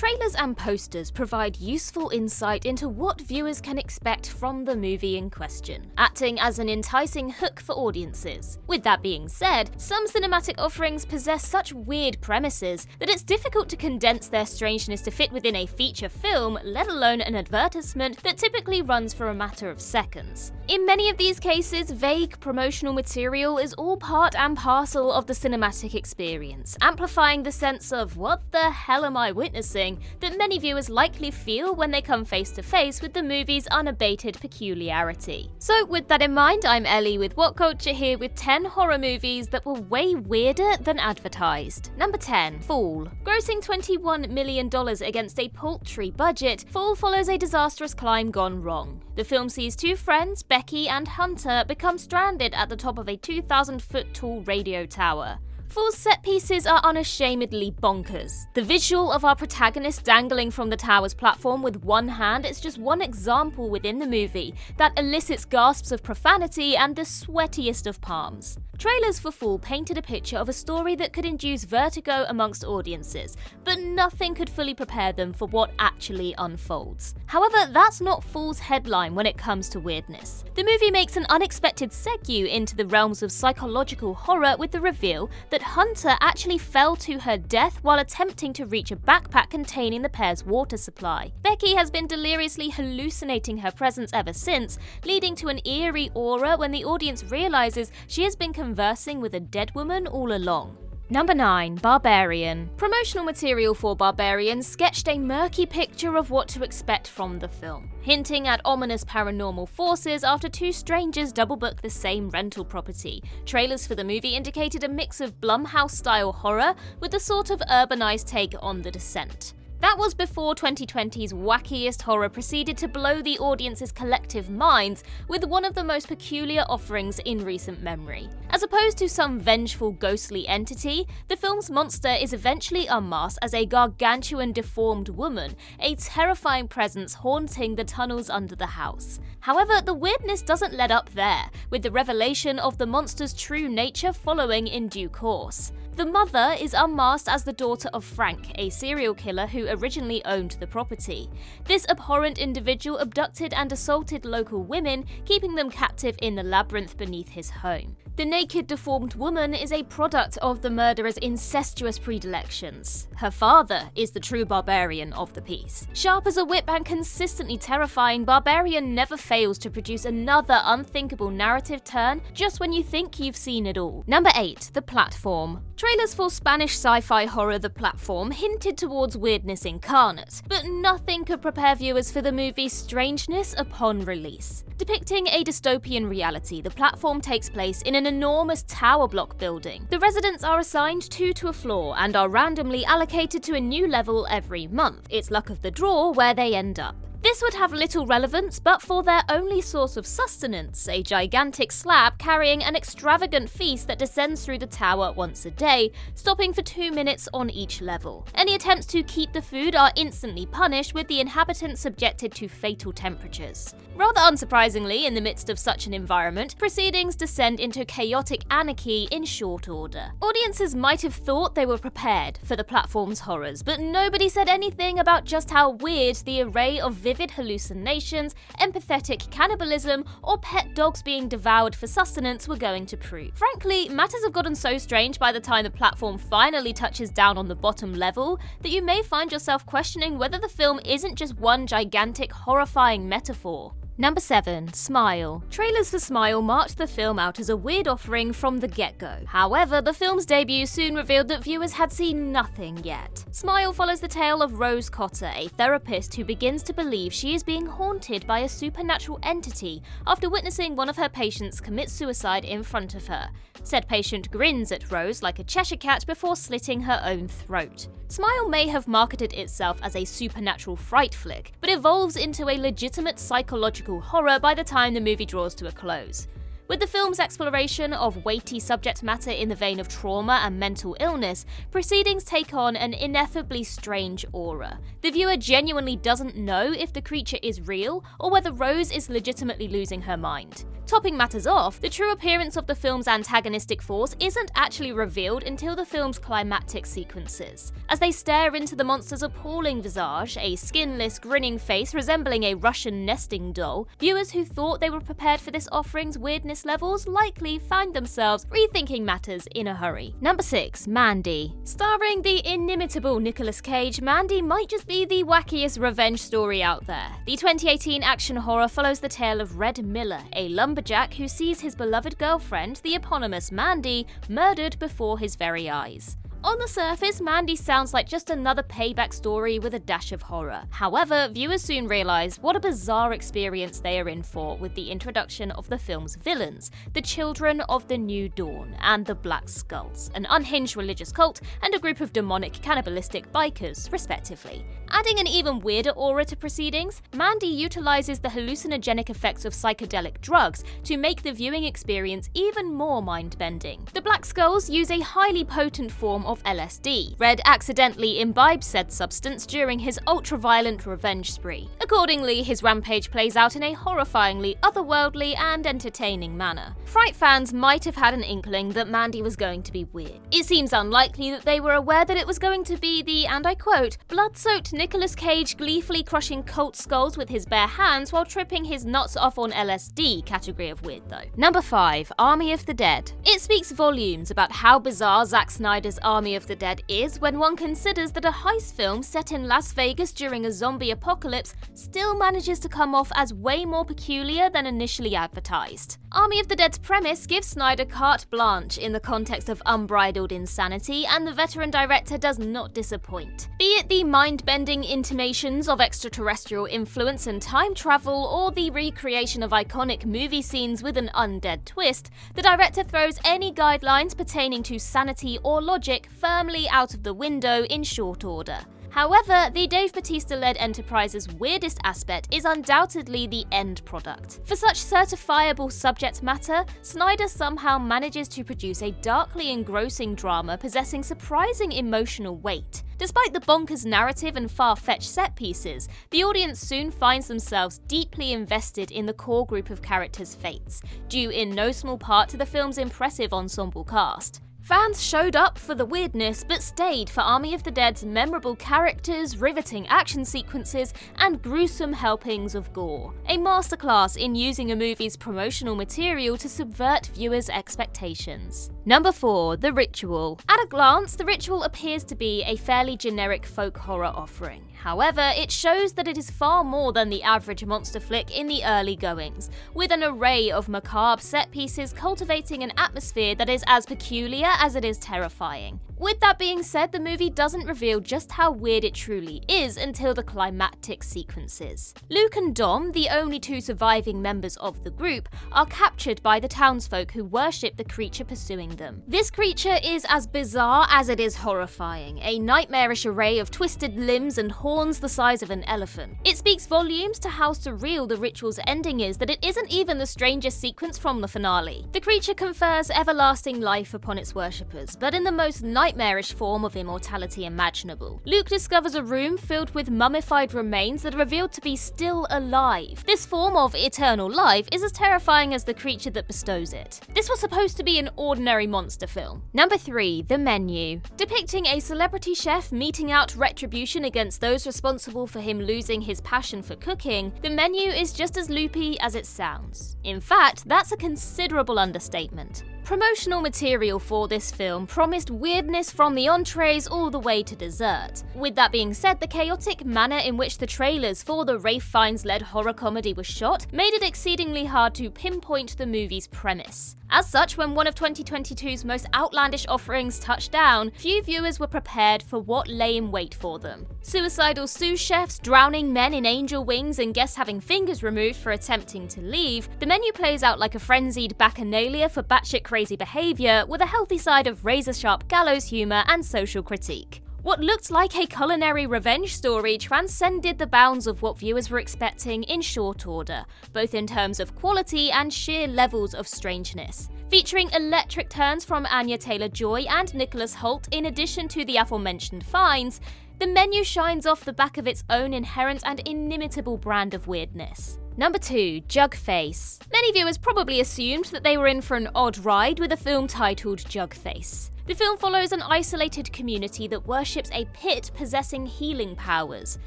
Trailers and posters provide useful insight into what viewers can expect from the movie in question, acting as an enticing hook for audiences. With that being said, some cinematic offerings possess such weird premises that it's difficult to condense their strangeness to fit within a feature film, let alone an advertisement that typically runs for a matter of seconds. In many of these cases, vague promotional material is all part and parcel of the cinematic experience, amplifying the sense of "what the hell am I witnessing?" that many viewers likely feel when they come face to face with the movie's unabated peculiarity. So with that in mind, I'm Ellie with What Culture here with 10 horror movies that were way weirder than advertised. Number 10. Fall. Grossing $21 million against a paltry budget, Fall follows a disastrous climb gone wrong. The film sees two friends, Becky and Hunter, become stranded at the top of a 2,000-foot tall radio tower. Fall's set pieces are unashamedly bonkers. The visual of our protagonist dangling from the tower's platform with one hand is just one example within the movie that elicits gasps of profanity and the sweatiest of palms. Trailers for Fall painted a picture of a story that could induce vertigo amongst audiences, but nothing could fully prepare them for what actually unfolds. However, that's not Fall's headline when it comes to weirdness. The movie makes an unexpected segue into the realms of psychological horror with the reveal that Hunter actually fell to her death while attempting to reach a backpack containing the pair's water supply. Becky has been deliriously hallucinating her presence ever since, leading to an eerie aura when the audience realizes she has been conversing with a dead woman all along. Number 9. Barbarian. Promotional material for Barbarian sketched a murky picture of what to expect from the film, hinting at ominous paranormal forces after two strangers double-book the same rental property. Trailers for the movie indicated a mix of Blumhouse-style horror with a sort of urbanized take on The Descent. That was before 2020's wackiest horror proceeded to blow the audience's collective minds with one of the most peculiar offerings in recent memory. As opposed to some vengeful ghostly entity, the film's monster is eventually unmasked as a gargantuan deformed woman, a terrifying presence haunting the tunnels under the house. However, the weirdness doesn't let up there, with the revelation of the monster's true nature following in due course. The mother is unmasked as the daughter of Frank, a serial killer who originally owned the property. This abhorrent individual abducted and assaulted local women, keeping them captive in the labyrinth beneath his home. The naked, deformed woman is a product of the murderer's incestuous predilections. Her father is the true barbarian of the piece. Sharp as a whip and consistently terrifying, Barbarian never fails to produce another unthinkable narrative turn just when you think you've seen it all. Number 8. The Platform. Trailers for Spanish sci-fi horror The Platform hinted towards weirdness incarnate, but nothing could prepare viewers for the movie's strangeness upon release. Depicting a dystopian reality, The Platform takes place in an enormous tower block building. The residents are assigned two to a floor and are randomly allocated to a new level every month. It's luck of the draw where they end up. This would have little relevance but for their only source of sustenance, a gigantic slab carrying an extravagant feast that descends through the tower once a day, stopping for 2 minutes on each level. Any attempts to keep the food are instantly punished, with the inhabitants subjected to fatal temperatures. Rather unsurprisingly, in the midst of such an environment, proceedings descend into chaotic anarchy in short order. Audiences might have thought they were prepared for the platform's horrors, but nobody said anything about just how weird the array of vivid hallucinations, empathetic cannibalism, or pet dogs being devoured for sustenance were going to prove. Frankly, matters have gotten so strange by the time the platform finally touches down on the bottom level that you may find yourself questioning whether the film isn't just one gigantic, horrifying metaphor. Number 7. Smile. Trailers for Smile marked the film out as a weird offering from the get-go. However, the film's debut soon revealed that viewers had seen nothing yet. Smile follows the tale of Rose Cotter, a therapist who begins to believe she is being haunted by a supernatural entity after witnessing one of her patients commit suicide in front of her. Said patient grins at Rose like a Cheshire cat before slitting her own throat. Smile may have marketed itself as a supernatural fright flick, but evolves into a legitimate psychological horror by the time the movie draws to a close. With the film's exploration of weighty subject matter in the vein of trauma and mental illness, proceedings take on an ineffably strange aura. The viewer genuinely doesn't know if the creature is real or whether Rose is legitimately losing her mind. Topping matters off, the true appearance of the film's antagonistic force isn't actually revealed until the film's climactic sequences. As they stare into the monster's appalling visage, a skinless, grinning face resembling a Russian nesting doll, viewers who thought they were prepared for this offering's weirdness levels likely find themselves rethinking matters in a hurry. Number 6. Mandy. Starring the inimitable Nicolas Cage, Mandy might just be the wackiest revenge story out there. The 2018 action horror follows the tale of Red Miller, a lumberjack who sees his beloved girlfriend, the eponymous Mandy, murdered before his very eyes. On the surface, Mandy sounds like just another payback story with a dash of horror. However, viewers soon realise what a bizarre experience they are in for with the introduction of the film's villains, the Children of the New Dawn and the Black Skulls, an unhinged religious cult and a group of demonic cannibalistic bikers, respectively. Adding an even weirder aura to proceedings, Mandy utilises the hallucinogenic effects of psychedelic drugs to make the viewing experience even more mind-bending. The Black Skulls use a highly potent form of LSD. Red accidentally imbibed said substance during his ultra-violent revenge spree. Accordingly, his rampage plays out in a horrifyingly otherworldly and entertaining manner. Fright fans might have had an inkling that Mandy was going to be weird. It seems unlikely that they were aware that it was going to be the, and I quote, blood-soaked Nicolas Cage gleefully crushing cult skulls with his bare hands while tripping his nuts off on LSD category of weird though. Number 5. Army of the Dead. It speaks volumes about how bizarre Zack Snyder's Army of the Dead is when one considers that a heist film set in Las Vegas during a zombie apocalypse still manages to come off as way more peculiar than initially advertised. Army of the Dead's premise gives Snyder carte blanche in the context of unbridled insanity, and the veteran director does not disappoint. Be it the mind-bending intimations of extraterrestrial influence and time travel, or the recreation of iconic movie scenes with an undead twist, the director throws any guidelines pertaining to sanity or logic firmly out of the window in short order. However, the Dave Bautista-led enterprise's weirdest aspect is undoubtedly the end product. For such certifiable subject matter, Snyder somehow manages to produce a darkly engrossing drama possessing surprising emotional weight. Despite the bonkers narrative and far-fetched set pieces, the audience soon finds themselves deeply invested in the core group of characters' fates, due in no small part to the film's impressive ensemble cast. Fans showed up for the weirdness but stayed for Army of the Dead's memorable characters, riveting action sequences, and gruesome helpings of gore. A masterclass in using a movie's promotional material to subvert viewers' expectations. Number 4. The Ritual. At a glance, The Ritual appears to be a fairly generic folk horror offering. However, it shows that it is far more than the average monster flick in the early goings, with an array of macabre set pieces cultivating an atmosphere that is as peculiar as it is terrifying. With that being said, the movie doesn't reveal just how weird it truly is until the climactic sequences. Luke and Dom, the only two surviving members of the group, are captured by the townsfolk who worship the creature pursuing them. This creature is as bizarre as it is horrifying, a nightmarish array of twisted limbs and horns the size of an elephant. It speaks volumes to how surreal the ritual's ending is that it isn't even the strangest sequence from the finale. The creature confers everlasting life upon its worshippers, but in the most nightmarish form of immortality imaginable. Luke discovers a room filled with mummified remains that are revealed to be still alive. This form of eternal life is as terrifying as the creature that bestows it. This was supposed to be an ordinary monster film. Number 3. The Menu. Depicting a celebrity chef meting out retribution against those responsible for him losing his passion for cooking, The Menu is just as loopy as it sounds. In fact, that's a considerable understatement. Promotional material for this film promised weirdness from the entrees all the way to dessert. With that being said, the chaotic manner in which the trailers for the Ralph Fiennes-led horror comedy was shot made it exceedingly hard to pinpoint the movie's premise. As such, when one of 2022's most outlandish offerings touched down, few viewers were prepared for what lay in wait for them. Suicidal sous chefs, drowning men in angel wings, and guests having fingers removed for attempting to leave, The Menu plays out like a frenzied bacchanalia for batshit crazy behaviour, with a healthy side of razor-sharp gallows humour and social critique. What looked like a culinary revenge story transcended the bounds of what viewers were expecting in short order, both in terms of quality and sheer levels of strangeness. Featuring electric turns from Anya Taylor-Joy and Nicholas Hoult in addition to the aforementioned finds, the menu shines off the back of its own inherent and inimitable brand of weirdness. Number 2. Jug Face. Many viewers probably assumed that they were in for an odd ride with a film titled Jug Face. The film follows an isolated community that worships a pit possessing healing powers.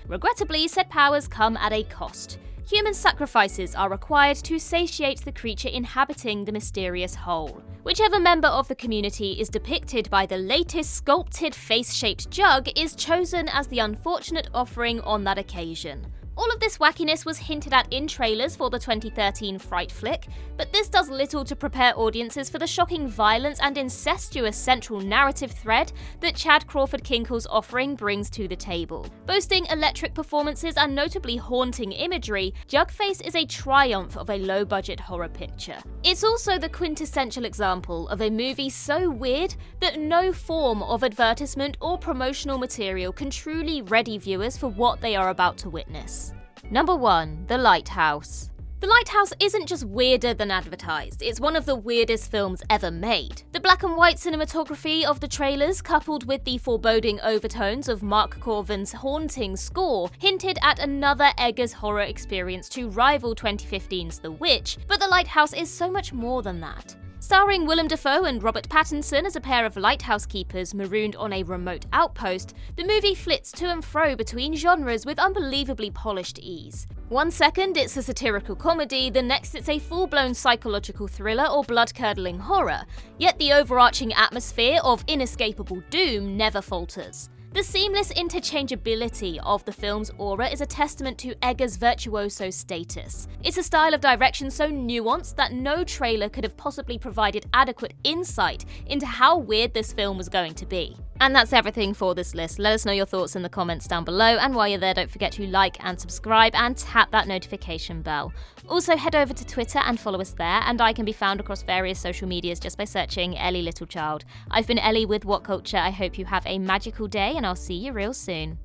Regrettably, said powers come at a cost. Human sacrifices are required to satiate the creature inhabiting the mysterious hole. Whichever member of the community is depicted by the latest sculpted face-shaped jug is chosen as the unfortunate offering on that occasion. All of this wackiness was hinted at in trailers for the 2013 Fright flick, but this does little to prepare audiences for the shocking violence and incestuous central narrative thread that Chad Crawford Kinkle's offering brings to the table. Boasting electric performances and notably haunting imagery, Jug Face is a triumph of a low-budget horror picture. It's also the quintessential example of a movie so weird that no form of advertisement or promotional material can truly ready viewers for what they are about to witness. Number 1. The Lighthouse. The Lighthouse isn't just weirder than Advertised, it's one of the weirdest films ever made. The black and white cinematography of the trailers, coupled with the foreboding overtones of Mark Corvin's haunting score, hinted at another Eggers horror experience to rival 2015's The Witch, but The Lighthouse is so much more than that. Starring Willem Dafoe and Robert Pattinson as a pair of lighthouse keepers marooned on a remote outpost, the movie flits to and fro between genres with unbelievably polished ease. One second it's a satirical comedy, the next it's a full-blown psychological thriller or blood-curdling horror, yet the overarching atmosphere of inescapable doom never falters. The seamless interchangeability of the film's aura is a testament to Eggers' virtuoso status. It's a style of direction so nuanced that no trailer could have possibly provided adequate insight into how weird this film was going to be. And that's everything for this list. Let us know your thoughts in the comments down below, and while you're there, don't forget to like and subscribe and tap that notification bell. Also, head over to Twitter and follow us there, and I can be found across various social medias just by searching Ellie Littlechild. I've been Ellie with What Culture. I hope you have a magical day, and I'll see you real soon.